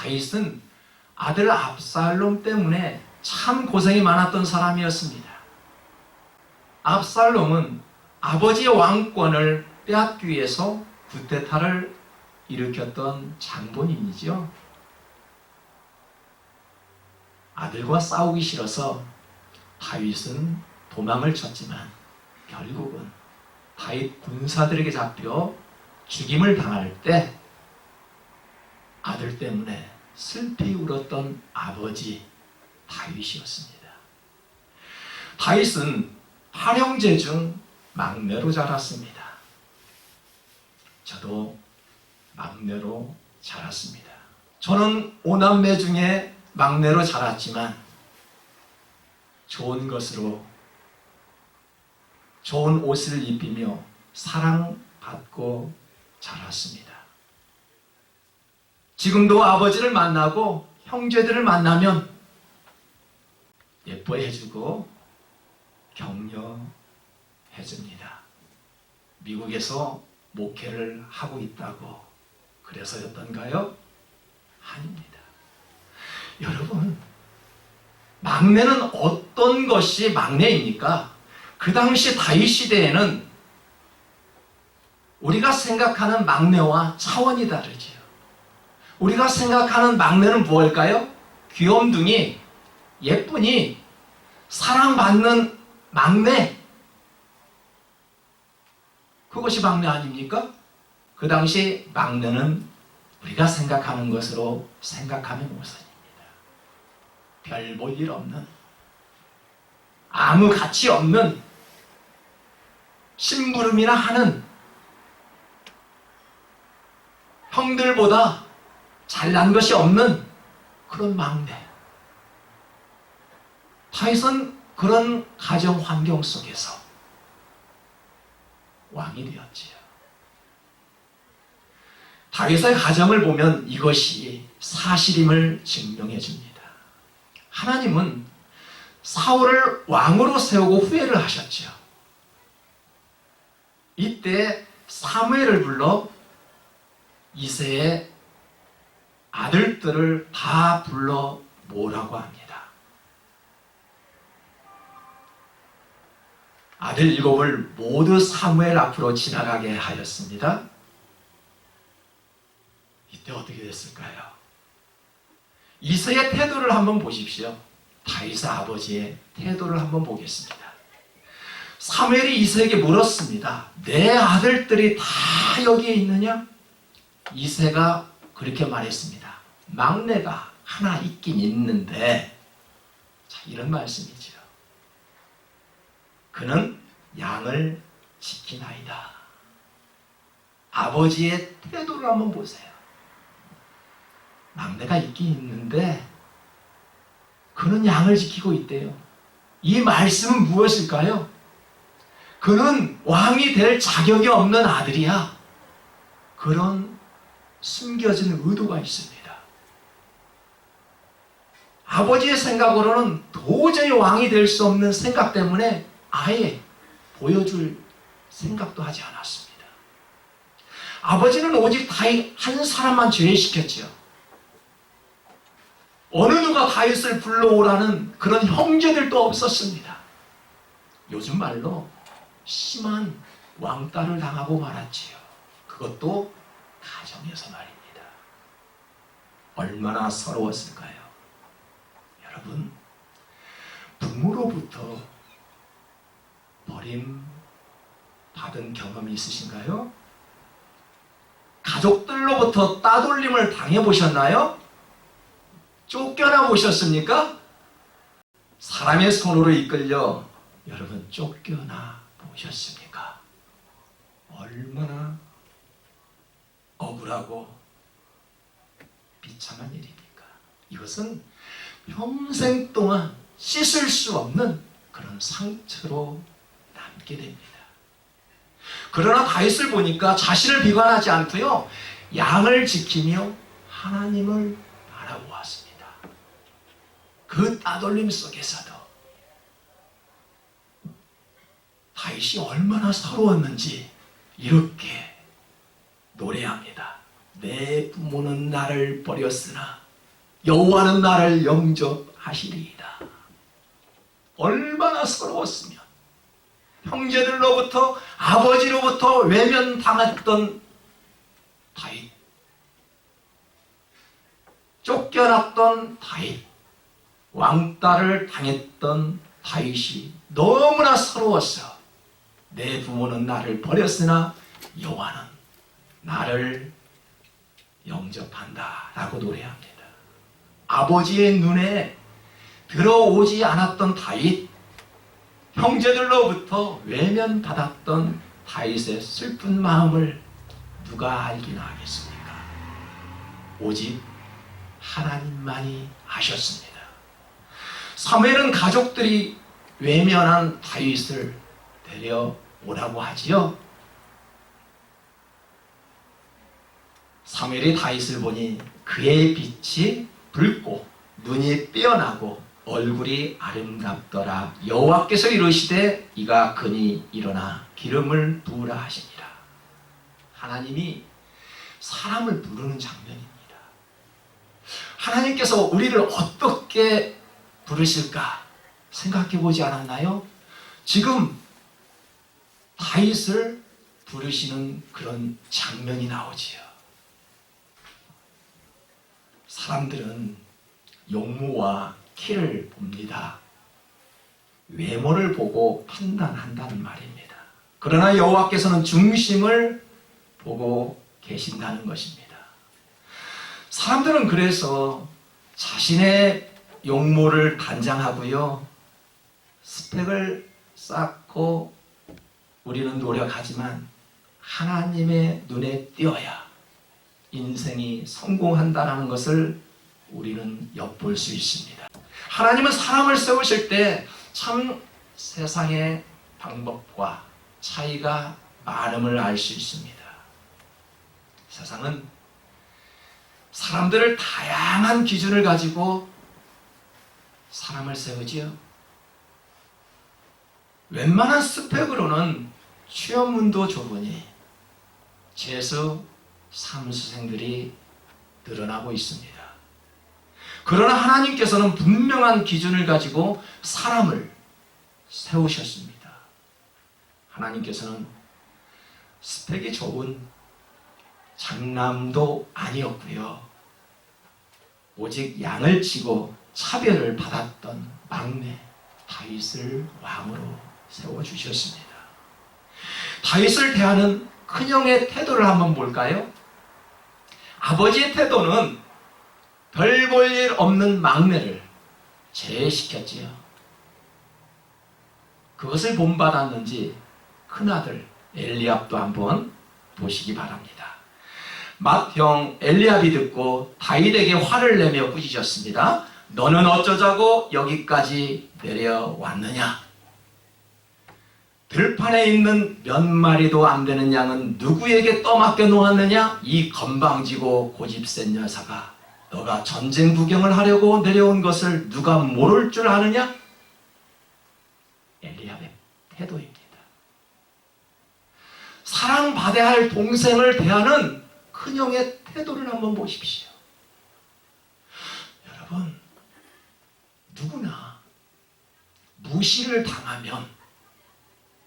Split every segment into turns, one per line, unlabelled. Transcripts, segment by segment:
다윗은 아들 압살롬 때문에 참 고생이 많았던 사람이었습니다. 압살롬은 아버지의 왕권을 빼앗기 위해서 쿠데타를 일으켰던 장본인이죠. 아들과 싸우기 싫어서 다윗은 도망을 쳤지만 결국은 다윗 군사들에게 잡혀 죽임을 당할 때 아들 때문에 슬피 울었던 아버지 다윗이었습니다. 다윗은 8형제 중 막내로 자랐습니다. 저도 막내로 자랐습니다. 저는 5남매 중에 막내로 자랐지만 좋은 것으로 좋은 옷을 입히며 사랑받고 자랐습니다. 지금도 아버지를 만나고 형제들을 만나면 예뻐해주고 격려해줍니다. 미국에서 목회를 하고 있다고 그래서였던가요? 아닙니다. 여러분, 막내는 어떤 것이 막내입니까? 그 당시 다윗 시대에는 우리가 생각하는 막내와 차원이 다르지요. 우리가 생각하는 막내는 무엇일까요? 귀염둥이, 예쁘니, 사랑받는 막내. 그것이 막내 아닙니까? 그 당시 막내는 우리가 생각하는 것으로 생각하면 우선입니다. 별 볼 일 없는, 아무 가치 없는, 심부름이나 하는, 형들보다 잘난 것이 없는 그런 막내. 다윗은 그런 가정 환경 속에서 왕이 되었지요. 다윗의 가정을 보면 이것이 사실임을 증명해 줍니다. 하나님은 사울을 왕으로 세우고 후회를 하셨죠. 이때 사무엘을 불러 이새의 아들들을 다 불러 모으라고 합니다. 아들 7을 모두 사무엘 앞으로 지나가게 하였습니다. 이때 어떻게 됐을까요? 이새의 태도를 한번 보십시오. 다윗의 아버지의 태도를 한번 보겠습니다. 사무엘이 이새에게 물었습니다. 내 아들들이 다 여기에 있느냐? 이새가 그렇게 말했습니다. 막내가 하나 있긴 있는데, 자, 이런 말씀이죠. 그는 양을 지키나이다. 아버지의 태도를 한번 보세요. 막내가 있긴 있는데 그는 양을 지키고 있대요. 이 말씀은 무엇일까요? 그는 왕이 될 자격이 없는 아들이야. 그런 숨겨진 의도가 있습니다. 아버지의 생각으로는 도저히 왕이 될 수 없는 생각 때문에 아예 보여줄 생각도 하지 않았습니다. 아버지는 오직 다윗 한 사람만 제외시켰지요. 어느 누가 다윗을 불러오라는 그런 형제들도 없었습니다. 요즘 말로 심한 왕따를 당하고 말았지요. 그것도 가정에서 말입니다. 얼마나 서러웠을까요? 여러분, 부모로부터 버림받은 경험이 있으신가요? 가족들로부터 따돌림을 당해보셨나요? 쫓겨나 보셨습니까? 사람의 손으로 이끌려 여러분 쫓겨나 보셨습니까? 얼마나 억울하고 비참한 일입니까? 이것은 평생 동안 씻을 수 없는 그런 상처로 남게 됩니다. 그러나 다윗을 보니까 자신을 비관하지 않고요, 양을 지키며 하나님을 바라보았습니다. 그 따돌림 속에서도 다윗이 얼마나 서러웠는지 이렇게 노래합니다. 내 부모는 나를 버렸으나 여호와는 나를 영접하시리이다. 얼마나 서러웠으면 형제들로부터 아버지로부터 외면당했던 다윗, 쫓겨났던 다윗, 왕따를 당했던 다윗이 너무나 서러웠어. 내 부모는 나를 버렸으나 여호와는 나를 영접한다 라고 노래합니다. 아버지의 눈에 들어오지 않았던 다윗, 형제들로부터 외면받았던 다윗의 슬픈 마음을 누가 알기나 하겠습니까? 오직 하나님만이 아셨습니다. 사무엘은 가족들이 외면한 다윗을 데려오라고 하지요. 사무엘이 다윗을 보니 그의 빛이 붉고 눈이 빼어나고 얼굴이 아름답더라. 여호와께서 이르시되 이가 그니 일어나 기름을 부으라 하시니라. 하나님이 사람을 부르는 장면입니다. 하나님께서 우리를 어떻게 부르실까 생각해 보지 않았나요? 지금 다윗을 부르시는 그런 장면이 나오지요. 사람들은 용모와 키를 봅니다. 외모를 보고 판단한다는 말입니다. 그러나 여호와께서는 중심을 보고 계신다는 것입니다. 사람들은 그래서 자신의 용모를 단장하고요, 스펙을 쌓고 우리는 노력하지만 하나님의 눈에 띄어야 인생이 성공한다는 것을 우리는 엿볼 수 있습니다. 하나님은 사람을 세우실 때 참 세상의 방법과 차이가 많음을 알 수 있습니다. 세상은 사람들을 다양한 기준을 가지고 사람을 세우지요. 웬만한 스펙으로는 취업문도 좁으니 재수, 사무수생들이 늘어나고 있습니다. 그러나 하나님께서는 분명한 기준을 가지고 사람을 세우셨습니다. 하나님께서는 스펙이 좁은 장남도 아니었고요, 오직 양을 치고 차별을 받았던 막내 다윗을 왕으로 세워주셨습니다. 다윗을 대하는 큰형의 태도를 한번 볼까요? 아버지의 태도는 별 볼 일 없는 막내를 제외시켰지요. 그것을 본받았는지 큰아들 엘리압도 한번 보시기 바랍니다. 맏형 엘리압이 듣고 다윗에게 화를 내며 꾸짖었습니다. 너는 어쩌자고 여기까지 내려왔느냐? 들판에 있는 몇 마리도 안 되는 양은 누구에게 떠맡겨 놓았느냐? 이 건방지고 고집센 여사가 너가 전쟁 구경을 하려고 내려온 것을 누가 모를 줄 아느냐? 엘리압의 태도입니다. 사랑받아야 할 동생을 대하는 큰형의 태도를 한번 보십시오. 여러분, 누구나 무시를 당하면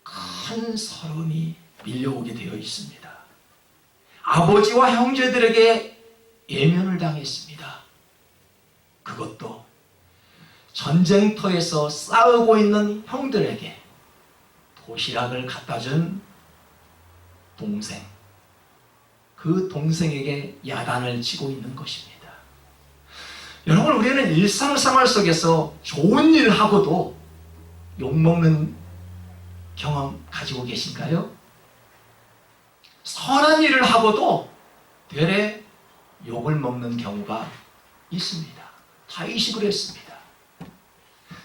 큰 서름이 밀려오게 되어 있습니다. 아버지와 형제들에게 예면을 당했습니다. 그것도 전쟁터에서 싸우고 있는 형들에게 도시락을 갖다 준 동생, 그 동생에게 야단을 치고 있는 것입니다. 여러분, 우리는 일상생활 속에서 좋은 일 하고도 욕먹는 경험 가지고 계신가요? 선한 일을 하고도 되레 욕을 먹는 경우가 있습니다. 다윗이 그랬습니다.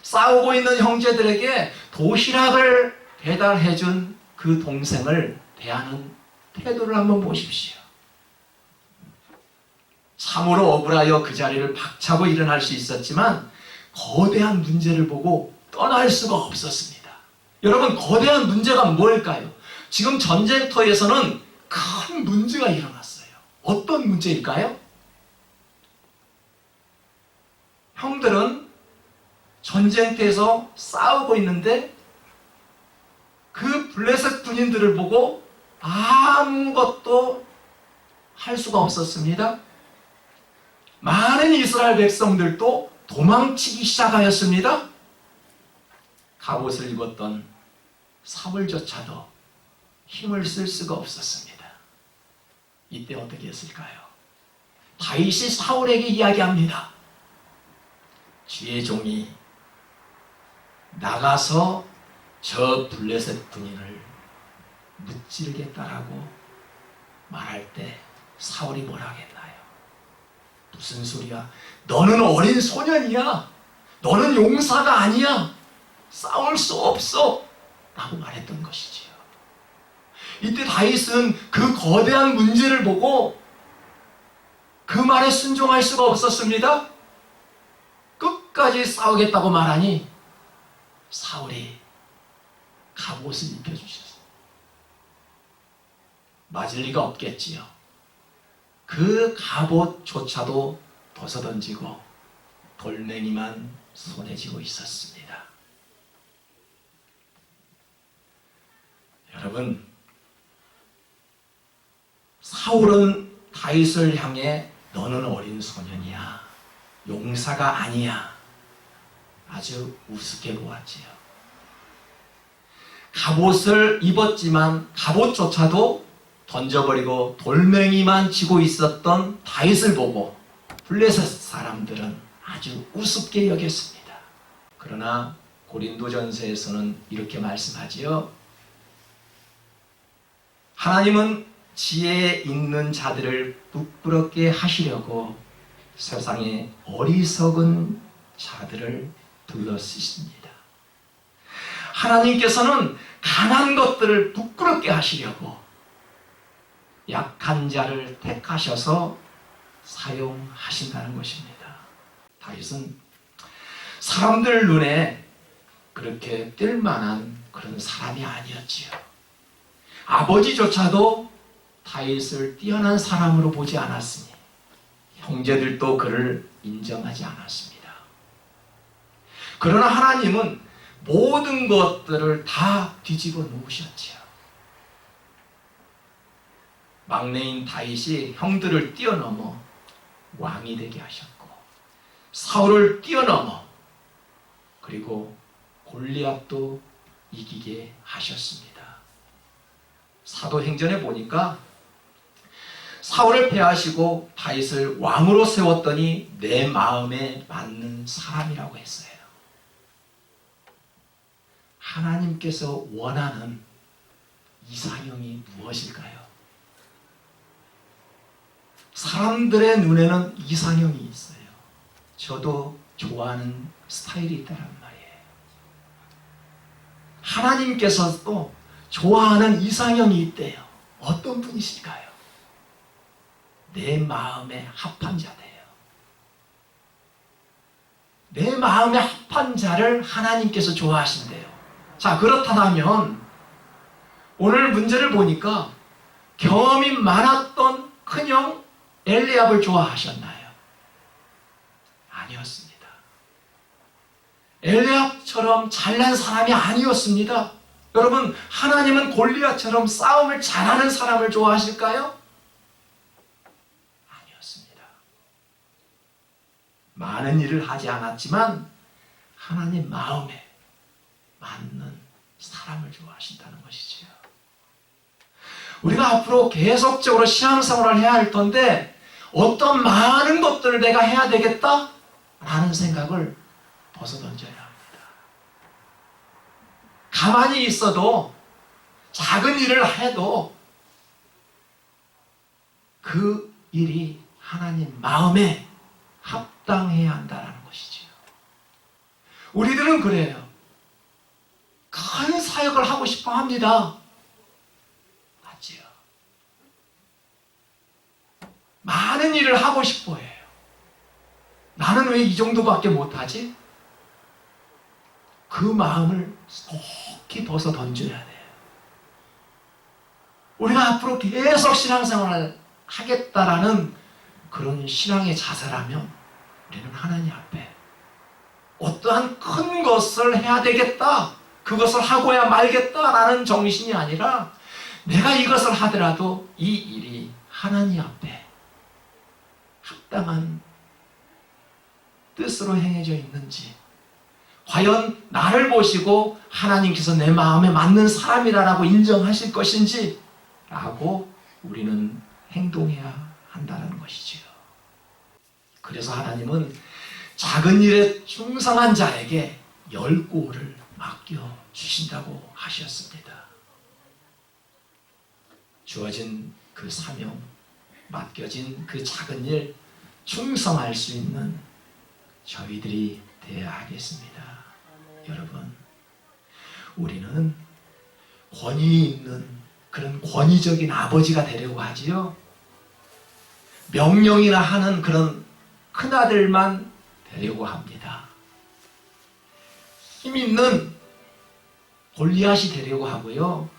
싸우고 있는 형제들에게 도시락을 배달해준 그 동생을 대하는 태도를 한번 보십시오. 참으로 억울하여 그 자리를 박차고 일어날 수 있었지만 거대한 문제를 보고 떠날 수가 없었습니다. 여러분, 거대한 문제가 뭘까요? 지금 전쟁터에서는 큰 문제가 일어났어요. 어떤 문제일까요? 형들은 전쟁터에서 싸우고 있는데 그 블레셋 군인들을 보고 아무것도 할 수가 없었습니다. 많은 이스라엘 백성들도 도망치기 시작하였습니다. 갑옷을 입었던 사울조차도 힘을 쓸 수가 없었습니다. 이때 어떻게 했을까요? 다윗이 사울에게 이야기합니다. 주의 종이 나가서 저 블레셋 군인을 무찌르겠다라고 말할 때 사울이 뭐라 하겠나요? 무슨 소리야? 너는 어린 소년이야. 너는 용사가 아니야. 싸울 수 없어. 라고 말했던 것이지요. 이때 다윗은 그 거대한 문제를 보고 그 말에 순종할 수가 없었습니다. 끝까지 싸우겠다고 말하니 사울이 갑옷을 입혀주셨어요. 맞을 리가 없겠지요. 그 갑옷조차도 벗어던지고 돌멩이만 손에 쥐고 있었습니다. 여러분, 사울은 다윗을 향해 너는 어린 소년이야. 용사가 아니야. 아주 우습게 보았지요. 갑옷을 입었지만 갑옷조차도 던져버리고 돌멩이만 쥐고 있었던 다윗을 보고 블레셋 사람들은 아주 우습게 여겼습니다. 그러나 고린도전서에서는 이렇게 말씀하지요. 하나님은 지혜 있는 자들을 부끄럽게 하시려고 세상에 어리석은 자들을 불러쓰십니다. 하나님께서는 강한 것들을 부끄럽게 하시려고 약한 자를 택하셔서 사용하신다는 것입니다. 다윗은 사람들 눈에 그렇게 뜰만한 그런 사람이 아니었지요. 아버지조차도 다윗을 뛰어난 사람으로 보지 않았으니 형제들도 그를 인정하지 않았습니다. 그러나 하나님은 모든 것들을 다 뒤집어 놓으셨지요. 막내인 다윗이 형들을 뛰어넘어 왕이 되게 하셨고 사울을 뛰어넘어 그리고 골리앗도 이기게 하셨습니다. 사도행전에 보니까 사울을 패하시고 다윗을 왕으로 세웠더니 내 마음에 맞는 사람이라고 했어요. 하나님께서 원하는 이상형이 무엇일까요? 사람들의 눈에는 이상형이 있어요. 저도 좋아하는 스타일이 있다는 말이에요. 하나님께서도 좋아하는 이상형이 있대요. 어떤 분이실까요? 내 마음에 합한 자래요. 내 마음에 합한 자를 하나님께서 좋아하신대요. 자, 그렇다면 오늘 문제를 보니까 경험이 많았던 큰형 엘리압을 좋아하셨나요? 아니었습니다. 엘리압처럼 잘난 사람이 아니었습니다. 여러분, 하나님은 골리앗처럼 싸움을 잘하는 사람을 좋아하실까요? 아니었습니다. 많은 일을 하지 않았지만 하나님 마음에 맞는 사람을 좋아하신다는 것이지요. 우리가 앞으로 계속적으로 신앙생활을 해야 할 텐데 어떤 많은 것들을 내가 해야 되겠다? 라는 생각을 벗어던져야 합니다. 가만히 있어도 작은 일을 해도 그 일이 하나님 마음에 합당해야 한다는 것이지요. 우리들은 그래요. 큰 사역을 하고 싶어 합니다. 맞지요? 많은 일을 하고 싶어 해요. 나는 왜 이 정도밖에 못하지? 그 마음을 속히 벗어 던져야 돼요. 우리가 앞으로 계속 신앙생활을 하겠다라는 그런 신앙의 자세라면 우리는 하나님 앞에 어떠한 큰 것을 해야 되겠다, 그것을 하고야 말겠다라는 정신이 아니라 내가 이것을 하더라도 이 일이 하나님 앞에 합당한 뜻으로 행해져 있는지, 과연 나를 보시고 하나님께서 내 마음에 맞는 사람이라고 인정하실 것인지 라고 우리는 행동해야 한다는 것이지요. 그래서 하나님은 작은 일에 충성한 자에게 열고를 맡겨주신다고 하셨습니다. 주어진 그 사명, 맡겨진 그 작은 일 충성할 수 있는 저희들이 되어야 하겠습니다. 여러분, 우리는 권위 있는 그런 권위적인 아버지가 되려고 하지요. 명령이나 하는 그런 큰아들만 되려고 합니다. 힘 있는 골리앗이 되려고 하고요.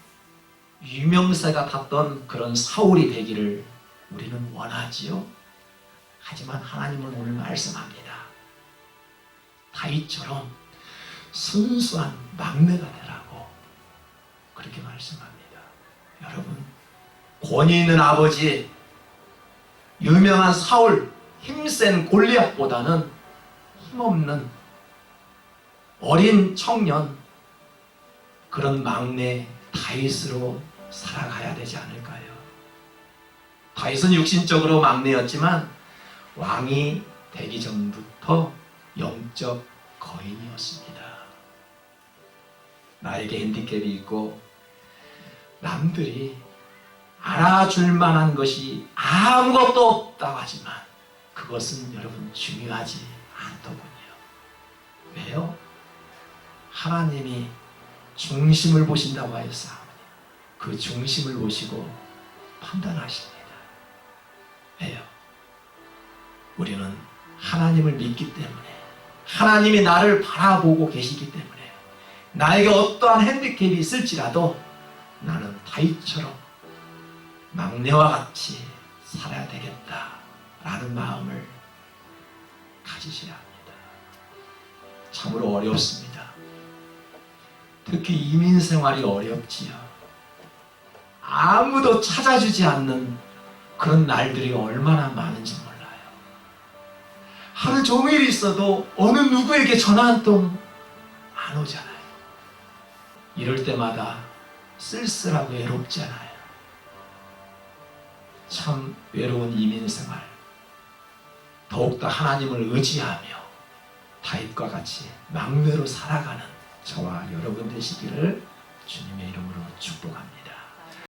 유명세가 탔던 그런 사울이 되기를 우리는 원하지요. 하지만 하나님은 오늘 말씀합니다. 다윗처럼 순수한 막내가 되라고 그렇게 말씀합니다. 여러분, 권위 있는 아버지, 유명한 사울, 힘센 골리앗보다는 힘없는 어린 청년, 그런 막내 다윗으로 살아가야 되지 않을까요? 다윗은 육신적으로 막내였지만 왕이 되기 전부터 영적 거인이었습니다. 나에게 핸디캡이 있고 남들이 알아줄 만한 것이 아무것도 없다고 하지만 그것은 여러분 중요하지 않더군요. 왜요? 하나님이 중심을 보신다고 하였사오니 그 중심을 보시고 판단하십니다. 왜요? 우리는 하나님을 믿기 때문에, 하나님이 나를 바라보고 계시기 때문에 나에게 어떠한 핸디캡이 있을지라도 나는 다윗처럼 막내와 같이 살아야 되겠다라는 마음을 가지셔야 합니다. 참으로 어렵습니다. 특히 이민 생활이 어렵지요. 아무도 찾아주지 않는 그런 날들이 얼마나 많은지 몰라요. 하루 종일 있어도 어느 누구에게 전화 한 통 안 오잖아요. 이럴 때마다 쓸쓸하고 외롭잖아요. 참 외로운 이민 생활, 더욱더 하나님을 의지하며 다윗과 같이 막내로 살아가는 저와 여러분 되시기를 주님의 이름으로 축복합니다.